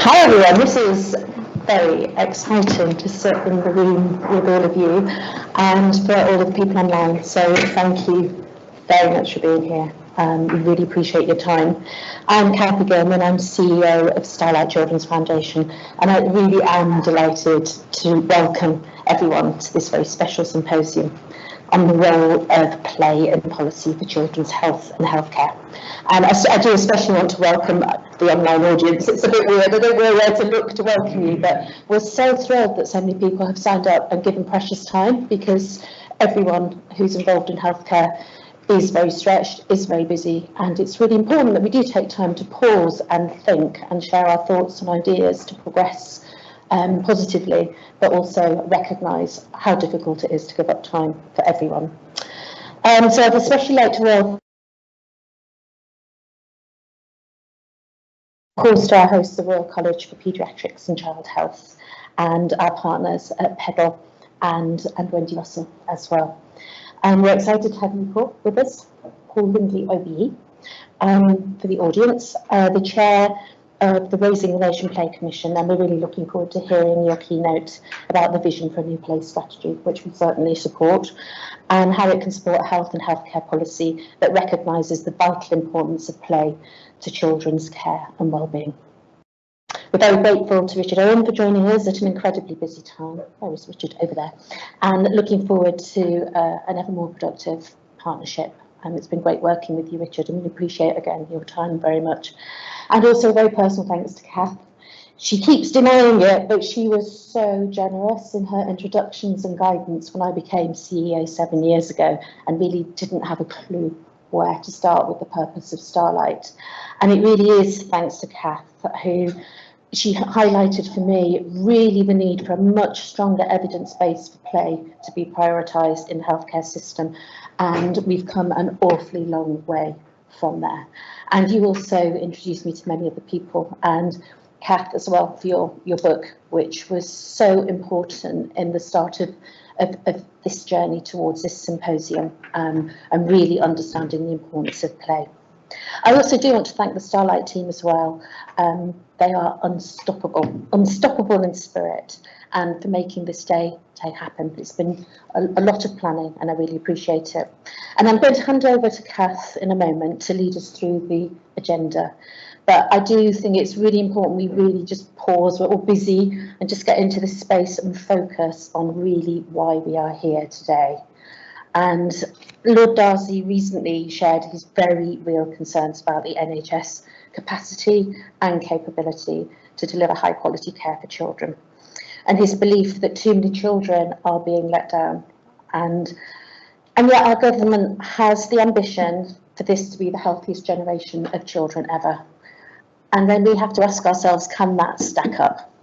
Hi everyone, this is very exciting to sit in the room with all of you and for all of the people online, so thank you very much for being here. We really appreciate your time. I'm Kathy Gilman, I'm CEO of Starlight Children's Foundation, and I really am delighted to welcome everyone to this very special symposium on the role of play and policy for children's health and healthcare. And I do especially want to welcome the online audience. It's a bit weird, I don't know where to look to welcome you, but we're so thrilled that so many people have signed up and given precious time, because everyone who's involved in healthcare is very stretched, is very busy, and it's really important that we do take time to pause and think and share our thoughts and ideas to progress positively, but also recognise how difficult it is to give up time for everyone. So I'd especially like to welcome, of course, to our hosts, the Royal College for Paediatrics and Child Health, and our partners at PEDAL and Wendy Russell as well. We're excited to have you, Paul, with us, Paul Lindley OBE, for the audience, the chair of the Raising the Nation Play Commission, and we're really looking forward to hearing your keynote about the vision for a new play strategy, which we certainly support, and how it can support health and healthcare policy that recognises the vital importance of play to children's care and well-being. We're very grateful to Richard Owen for joining us at an incredibly busy time. Where is Richard? Over there. And looking forward to an ever more productive partnership. And it's been great working with you, Richard, and we appreciate, again, your time very much. And also a very personal thanks to Kath. She keeps denying it, but she was so generous in her introductions and guidance when I became CEO 7 years ago, and really didn't have a clue where to start with the purpose of Starlight. And it really is thanks to Kath, who she highlighted for me really the need for a much stronger evidence base for play to be prioritised in the healthcare system, and we've come an awfully long way from there. And you also introduced me to many other people, and Kath as well, for your book, which was so important in the start of this journey towards this symposium, and really understanding the importance of play. I also do want to thank the Starlight team as well. They are unstoppable in spirit, and for making this day happen. It's been a lot of planning, and I really appreciate it. And I'm going to hand over to Kath in a moment to lead us through the agenda. But I do think it's really important we really just pause, we're all busy, and just get into this space and focus on really why we are here today. And Lord Darcy recently shared his very real concerns about the NHS capacity and capability to deliver high quality care for children, and his belief that too many children are being let down. And yet our government has the ambition for this to be the healthiest generation of children ever. And then we have to ask ourselves, can that stack up?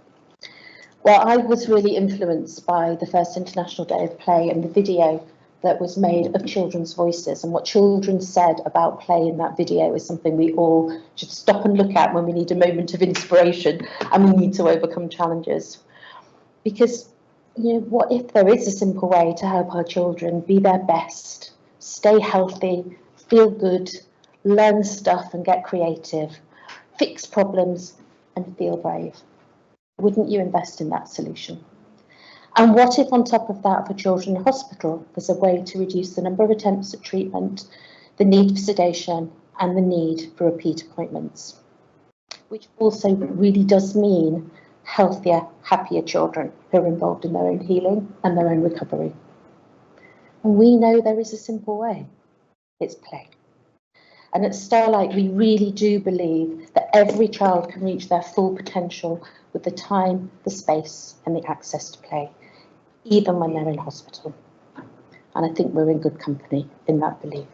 Well, I was really influenced by the first International Day of Play and the video that was made of children's voices, and what children said about play in that video is something we all should stop and look at when we need a moment of inspiration and we need to overcome challenges. Because, you know, what if there is a simple way to help our children be their best, stay healthy, feel good, learn stuff and get creative, fix problems and feel brave? Wouldn't you invest in that solution? And what if on top of that, for children in hospital, there's a way to reduce the number of attempts at treatment, the need for sedation and the need for repeat appointments, which also really does mean healthier, happier children who are involved in their own healing and their own recovery. And we know there is a simple way. It's play. And at Starlight, we really do believe that every child can reach their full potential with the time, the space and the access to play, even when they're in hospital. And I think we're in good company in that belief.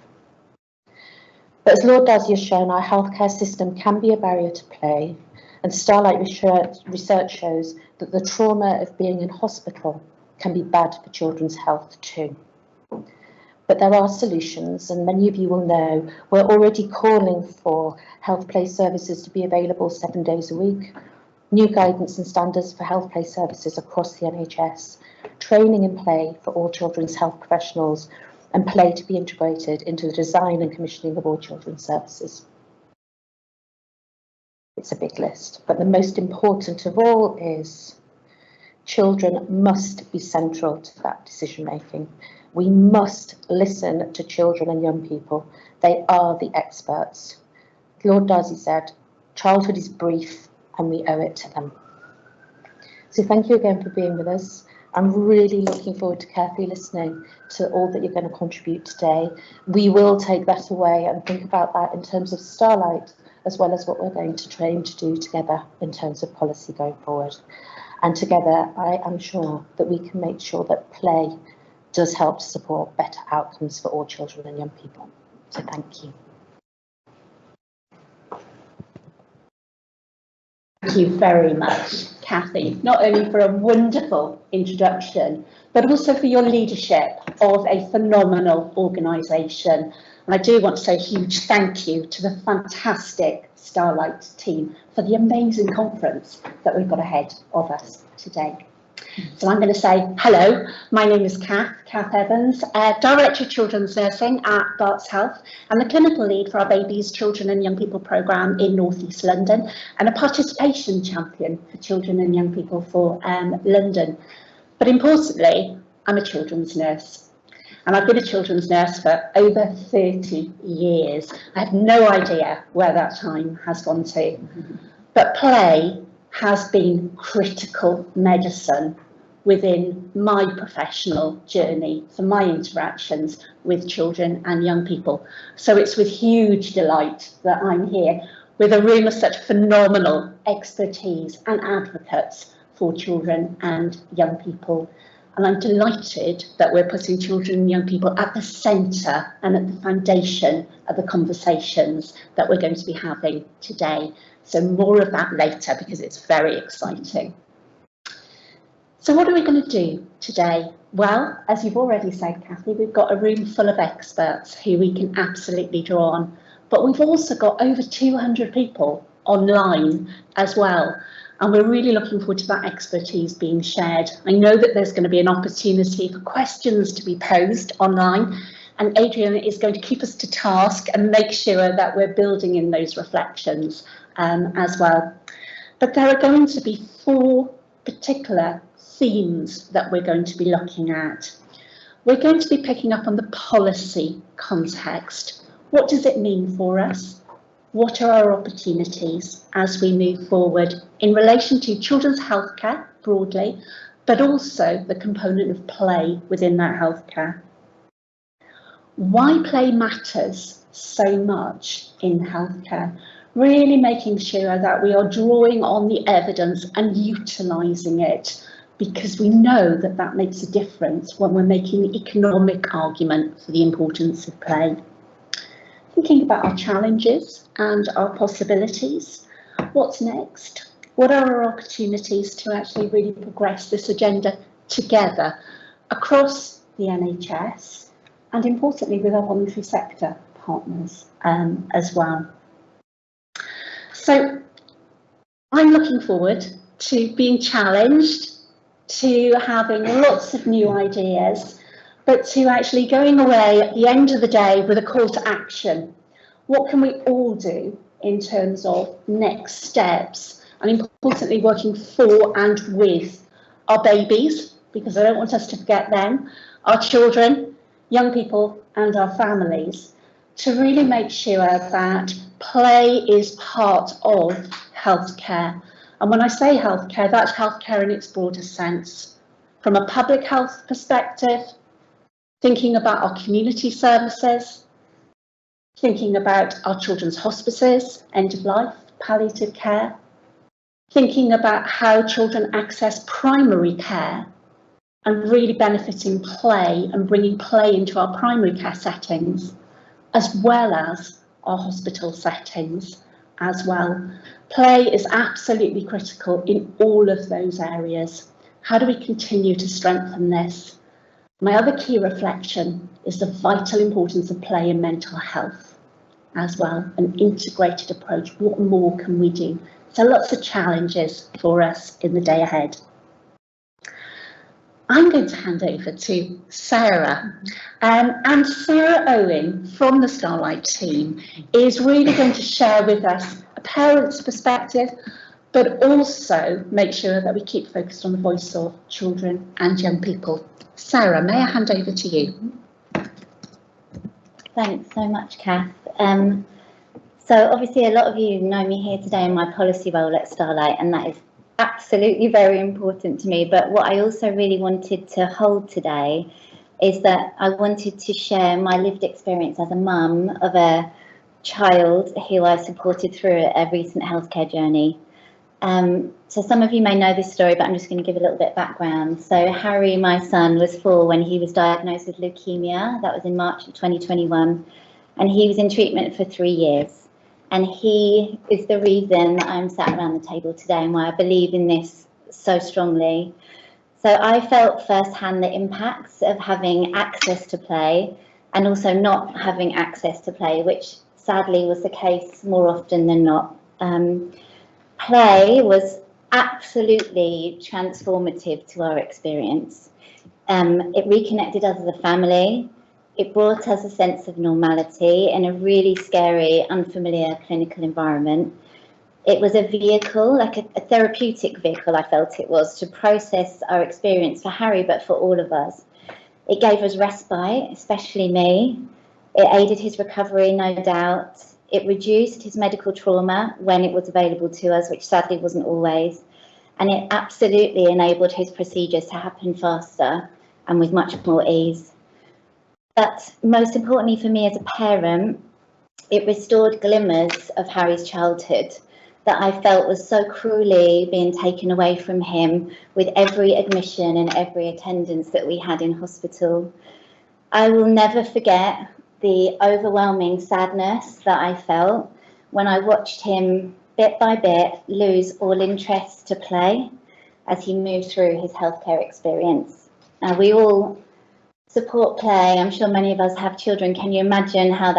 But as Lord Darcy has shown, our healthcare system can be a barrier to play, and Starlight research shows that the trauma of being in hospital can be bad for children's health too. But there are solutions, and many of you will know we're already calling for health play services to be available 7 days a week, new guidance and standards for health play services across the NHS, training in play for all children's health professionals, and play to be integrated into the design and commissioning of all children's services. It's a big list, but the most important of all is children must be central to that decision making. We must listen to children and young people. They are the experts. Lord Darcy said, childhood is brief and we owe it to them. So thank you again for being with us. I'm really looking forward to carefully listening to all that you're going to contribute today. We will take that away and think about that in terms of Starlight, as well as what we're going to train to do together in terms of policy going forward. And together, I am sure that we can make sure that play does help to support better outcomes for all children and young people. So thank you. Thank you very much, Kathy, not only for a wonderful introduction, but also for your leadership of a phenomenal organisation. And I do want to say a huge thank you to the fantastic Starlight team for the amazing conference that we've got ahead of us today. So I'm going to say hello, my name is Kath Evans, Director of Children's Nursing at Barts Health and the clinical lead for our Babies, Children and Young People programme in North East London and a participation champion for children and young people for London. But importantly, I'm a children's nurse and I've been a children's nurse for over 30 years. I have no idea where that time has gone to, but play has been critical medicine within my professional journey for my interactions with children and young people. So it's with huge delight that I'm here with a room of such phenomenal expertise and advocates for children and young people. And I'm delighted that we're putting children and young people at the centre and at the foundation of the conversations that we're going to be having today. So more of that later because it's very exciting. So what are we going to do today? Well, as you've already said, Kathy, we've got a room full of experts who we can absolutely draw on, but we've also got over 200 people online as well. And we're really looking forward to that expertise being shared. I know that there's going to be an opportunity for questions to be posed online, and Adrian is going to keep us to task and make sure that we're building in those reflections as well. But there are going to be 4 particular themes that we're going to be looking at. We're going to be picking up on the policy context. What does it mean for us? What are our opportunities as we move forward in relation to children's healthcare broadly, but also the component of play within that healthcare? Why play matters so much in healthcare? Really making sure that we are drawing on the evidence and utilising it, because we know that that makes a difference when we're making the economic argument for the importance of play. Thinking about our challenges and our possibilities. What's next? What are our opportunities to actually really progress this agenda together across the NHS and importantly with our voluntary sector partners as well. So I'm looking forward to being challenged, to having lots of new ideas, but to actually going away at the end of the day with a call to action. What can we all do in terms of next steps, and importantly working for and with our babies, because I don't want us to forget them, our children, young people and our families, to really make sure that play is part of healthcare. And when I say healthcare, that's healthcare in its broader sense. From a public health perspective, thinking about our community services, thinking about our children's hospices, end of life, palliative care, thinking about how children access primary care and really benefiting play and bringing play into our primary care settings, as well as our hospital settings as well. Play is absolutely critical in all of those areas. How do we continue to strengthen this? My other key reflection is the vital importance of play in mental health as well, an integrated approach. What more can we do? So lots of challenges for us in the day ahead. I'm going to hand over to Sarah. And Sarah Owen from the Starlight team is really going to share with us a parent's perspective, but also make sure that we keep focused on the voice of children and young people. Sarah, may I hand over to you? Thanks so much, Kath. So obviously a lot of you know me here today in my policy role at Starlight, and that is absolutely very important to me. But what I also really wanted to hold today is that I wanted to share my lived experience as a mum of a child who I supported through a recent healthcare journey. So some of you may know this story, but I'm just going to give a little bit of background. So Harry, my son, was 4 when he was diagnosed with leukemia. That was in March of 2021, and he was in treatment for 3 years. And he is the reason that I'm sat around the table today and why I believe in this so strongly. So I felt firsthand the impacts of having access to play and also not having access to play, which sadly was the case more often than not. Play was absolutely transformative to our experience. It reconnected us as a family. It brought us a sense of normality in a really scary, unfamiliar clinical environment. It was a vehicle, like a therapeutic vehicle, I felt it was, to process our experience for Harry, but for all of us. It gave us respite, especially me. It aided his recovery, no doubt. It reduced his medical trauma when it was available to us, which sadly wasn't always. And it absolutely enabled his procedures to happen faster and with much more ease. But most importantly for me as a parent, it restored glimmers of Harry's childhood that I felt was so cruelly being taken away from him with every admission and every attendance that we had in hospital. I will never forget the overwhelming sadness that I felt when I watched him bit by bit lose all interest to play as he moved through his healthcare experience. Now, we all support play. I'm sure many of us have children. Can you imagine how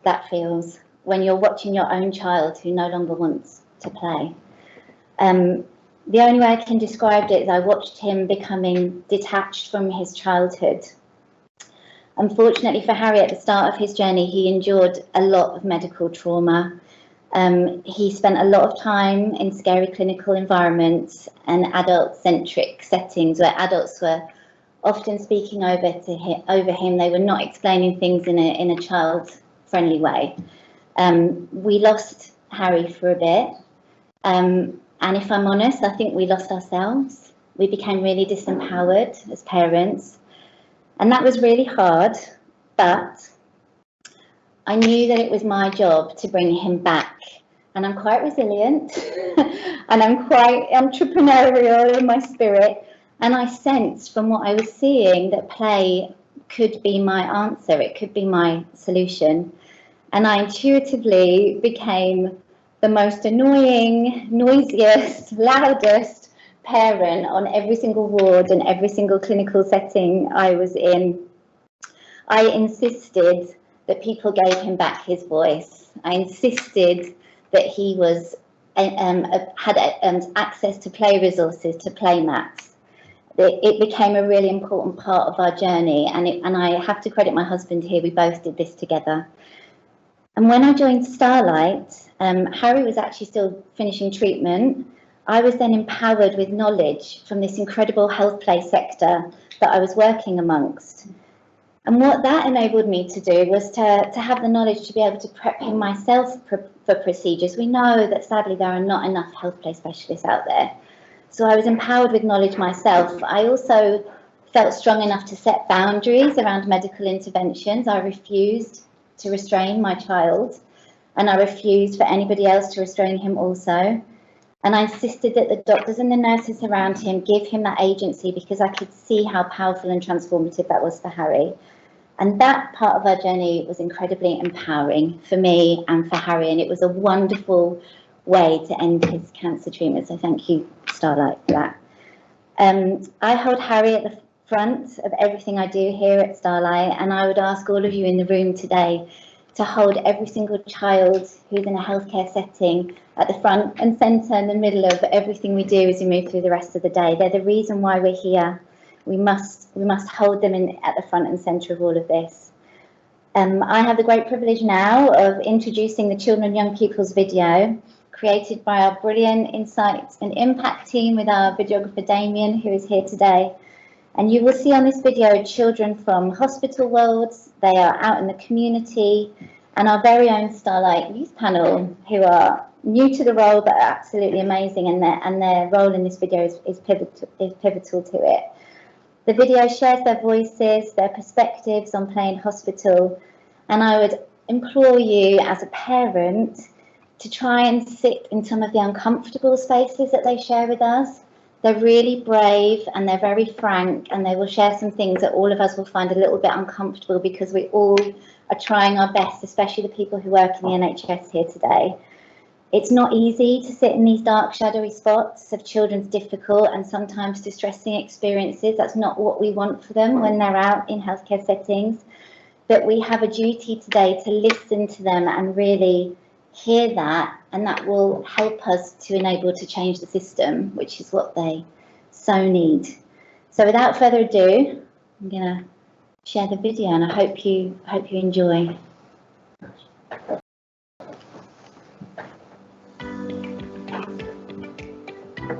that feels when you're watching your own child who no longer wants to play? The only way I can describe it is I watched him becoming detached from his childhood. Unfortunately for Harry, at the start of his journey, he endured a lot of medical trauma. He spent a lot of time in scary clinical environments and adult-centric settings where adults were often speaking over him. They were not explaining things in a child-friendly way. We lost Harry for a bit, and if I'm honest, I think we lost ourselves. We became really disempowered as parents, and that was really hard, but I knew that it was my job to bring him back. And I'm quite resilient, and I'm quite entrepreneurial in my spirit. And I sensed from what I was seeing that play could be my answer, it could be my solution. And I intuitively became the most annoying, noisiest, loudest parent on every single ward and every single clinical setting I was in. I insisted that people gave him back his voice. I insisted that he was had access to play resources, to play mats. It became a really important part of our journey, and I have to credit my husband here. We both did this together. And when I joined Starlight, Harry was actually still finishing treatment. I was then empowered with knowledge from this incredible health play sector that I was working amongst. And what that enabled me to do was to have the knowledge to be able to prep him myself for procedures. We know that sadly there are not enough health play specialists out there. So I was empowered with knowledge myself. I also felt strong enough to set boundaries around medical interventions. I refused to restrain my child, and I refused for anybody else to restrain him also. And I insisted that the doctors and the nurses around him give him that agency, because I could see how powerful and transformative that was for Harry. And that part of our journey was incredibly empowering for me and for Harry, and it was a wonderful way to end his cancer treatment. So thank you, Starlight, for that. I hold Harry at the front of everything I do here at Starlight, and I would ask all of you in the room today to hold every single child who's in a healthcare setting at the front and centre and the middle of everything we do as we move through the rest of the day. They're the reason why we're here. we must hold them at the front and centre of all of this. I have the great privilege now of introducing the Children and Young People's video, created by our brilliant Insight and Impact team with our videographer Damien, who is here today. And you will see on this video children from hospital worlds, they are out in the community, and our very own Starlight Youth Panel, who are new to the role but are absolutely amazing, and their role in this video is pivotal to it. The video shares their voices, their perspectives on play in hospital, and I would implore you as a parent to try and sit in some of the uncomfortable spaces that they share with us. They're really brave and they're very frank, and they will share some things that all of us will find a little bit uncomfortable, because we all are trying our best, especially the people who work in the NHS here today. It's not easy to sit in these dark, shadowy spots of children's difficult and sometimes distressing experiences. That's not what we want for them when they're out in healthcare settings. But we have a duty today to listen to them and really hear that, and that will help us to enable to change the system, which is what they so need. So without further ado, I'm going to share the video, and I hope you enjoy.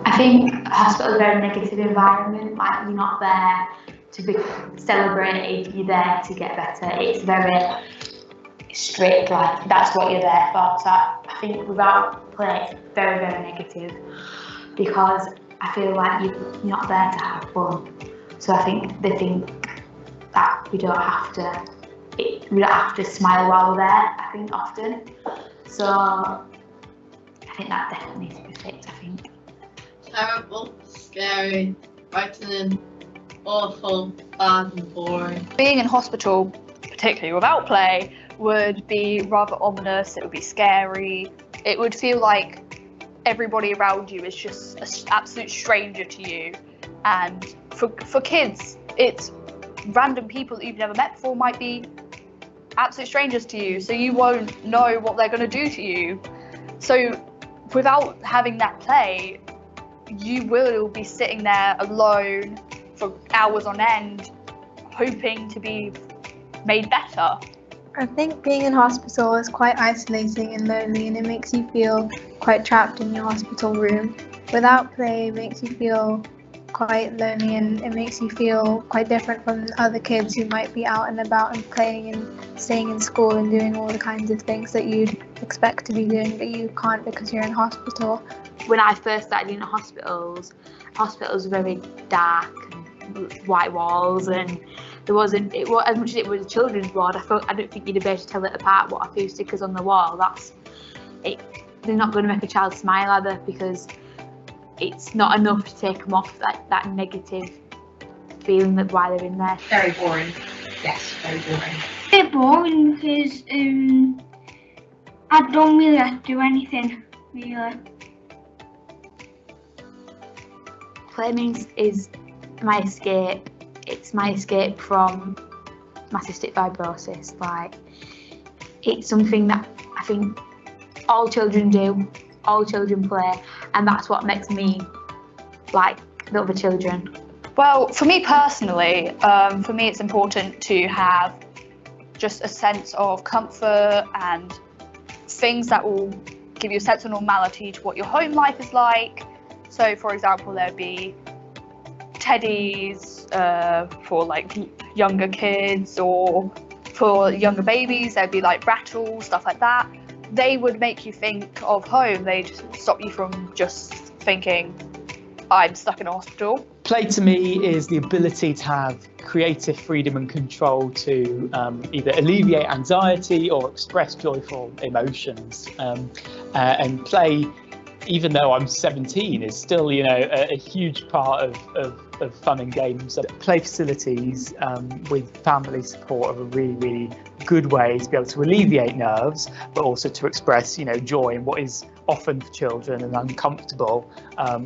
I think a hospital is a very negative environment. Like, you're not there to be celebrated, you're there to get better. It's very strict, like that's what you're there for. So I think without play, it's very, very negative, because I feel like you're not there to have fun. So I think they think that we don't have to smile while we're there, I think, often. So I think that definitely needs to be fixed, I think. Terrible, scary, frightening, awful, bad and boring. Being in hospital, particularly without play, would be rather ominous. It would be scary. It would feel like everybody around you is just an absolute stranger to you. And for kids, it's random people that you've never met before might be absolute strangers to you, so you won't know what they're going to do to you. So without having that play, you will be sitting there alone for hours on end, hoping to be made better. I think being in hospital is quite isolating and lonely, and it makes you feel quite trapped in your hospital room. Without play, it makes you feel quite lonely, and it makes you feel quite different from other kids who might be out and about and playing and staying in school and doing all the kinds of things that you'd expect to be doing, but you can't because you're in hospital. When I first started in hospitals were very dark and white walls, and there wasn't, as much as it was a children's ward, I don't think you'd be able to tell it apart. What a few stickers on the wall, that's it. They're not going to make a child smile either, because it's not enough to take them off that negative feeling that why they're in there. Very boring. Yes, very boring. A bit boring because I don't really have to do anything, really. Playing is my escape. It's my escape from my cystic fibrosis. Like, it's something that I think all children do. All children play, and that's what makes me like the other children. Well, for me personally, it's important to have just a sense of comfort and things that will give you a sense of normality to what your home life is like. So, for example, there'd be teddies for like younger kids, or for younger babies, there'd be like rattles, stuff like that. They would make you think of home. They'd stop you from just thinking, I'm stuck in a hospital. Play to me is the ability to have creative freedom and control to either alleviate anxiety or express joyful emotions. And play, even though I'm 17, is still, a huge part of fun and games. Play facilities with family support are a really, really good way to be able to alleviate nerves, but also to express, joy in what is often for children an uncomfortable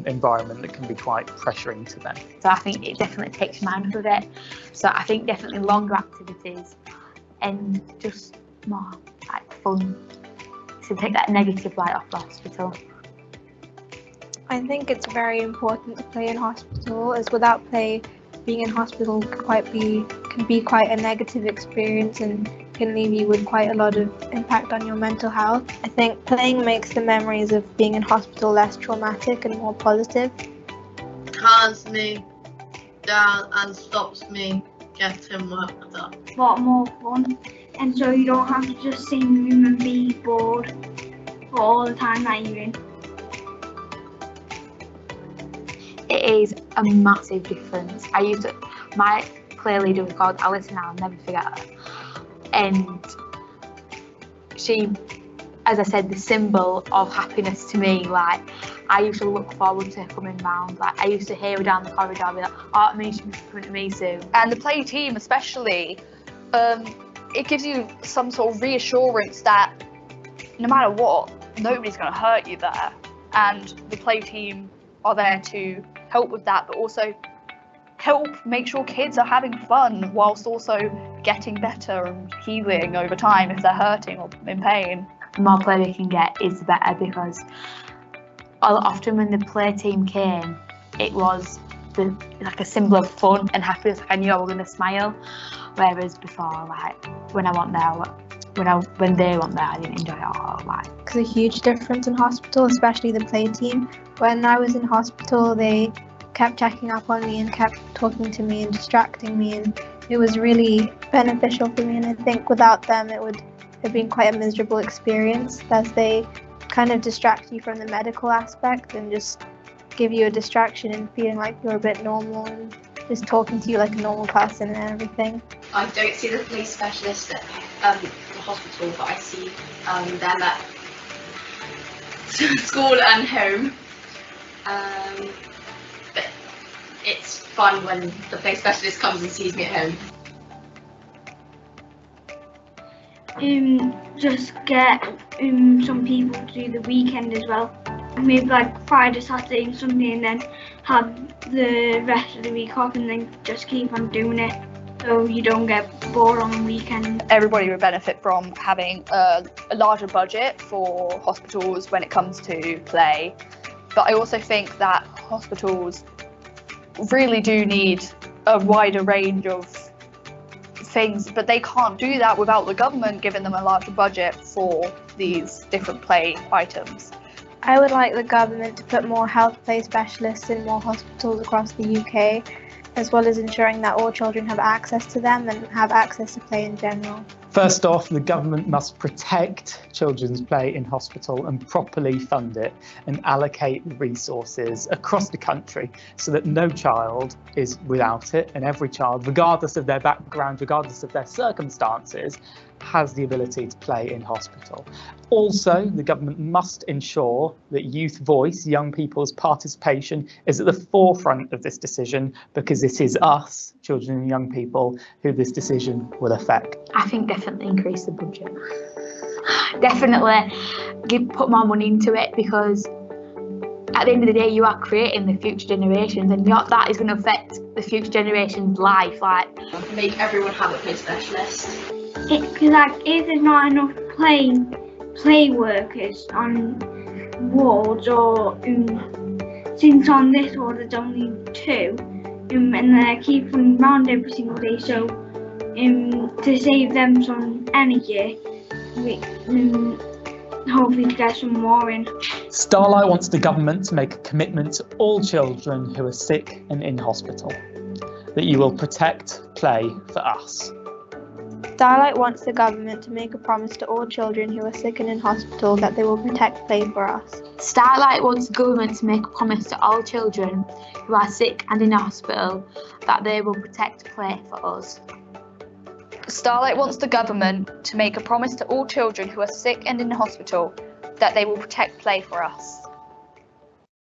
environment that can be quite pressuring to them. So I think it definitely takes your mind off of it. So I think definitely longer activities and just more like fun to take that negative light off the hospital. I think it's very important to play in hospital, as without play being in hospital can be quite a negative experience and can leave you with quite a lot of impact on your mental health. I think playing makes the memories of being in hospital less traumatic and more positive. Calms me down and stops me getting worked up. A lot more fun, and so you don't have to just sit in the room and be bored for all the time that you're in. It is a massive difference. My play leader was called Alice, and I'll never forget her. And she, as I said, the symbol of happiness to me. Like, I used to look forward to her coming round. Like, I used to hear her down the corridor and be like, oh, it means she'll be coming to me soon. And the play team especially, it gives you some sort of reassurance that no matter what, nobody's going to hurt you there. And the play team are there to help with that, but also help make sure kids are having fun whilst also getting better and healing over time if they're hurting or in pain. The more play we can get is the better, because often when the play team came, it was like a symbol of fun and happiness. Like, I knew I was going to smile, whereas before, like when they weren't there, I didn't enjoy it at all. Like, There's a huge difference in hospital, especially the play team. When I was in hospital, they kept checking up on me and kept talking to me and distracting me, and it was really beneficial for me. And I think without them, it would have been quite a miserable experience, as they kind of distract you from the medical aspect and just give you a distraction and feeling like you're a bit normal and just talking to you like a normal person and everything. I don't see the police specialist at the hospital, but I see them at school and home. But it's fun when the police specialist comes and sees me at home. Just get some people to do the weekend as well. Maybe like Friday, Saturday and Sunday, and then have the rest of the week off, and then just keep on doing it so you don't get bored on the weekend. Everybody would benefit from having a larger budget for hospitals when it comes to play. But I also think that hospitals really do need a wider range of things, but they can't do that without the government giving them a larger budget for these different play items. I would like the government to put more health play specialists in more hospitals across the UK, as well as ensuring that all children have access to them and have access to play in general. First off, the government must protect children's play in hospital and properly fund it and allocate the resources across the country so that no child is without it, and every child, regardless of their background, regardless of their circumstances, has the ability to play in hospital. Also, the government must ensure that youth voice, young people's participation, is at the forefront of this decision, because it is us, children and young people, who this decision will affect. I think definitely increase the budget. Definitely put more money into it, because at the end of the day, you are creating the future generations, and that is going to affect the future generation's life. Like, make everyone have a play specialist. Like, if there's not enough play workers on wards, or since on this ward there's only 2, and they keep running around every single day, so to save them some energy, we hopefully to get some more in. Starlight wants the government to make a commitment to all children who are sick and in hospital, that you will protect play for us. Starlight wants the government to make a promise to all children who are sick and in hospital that they will protect play for us. Starlight wants the government to make a promise to all children who are sick and in hospital that they will protect play for us. Starlight wants the government to make a promise to all children who are sick and in hospital that they will protect play for us.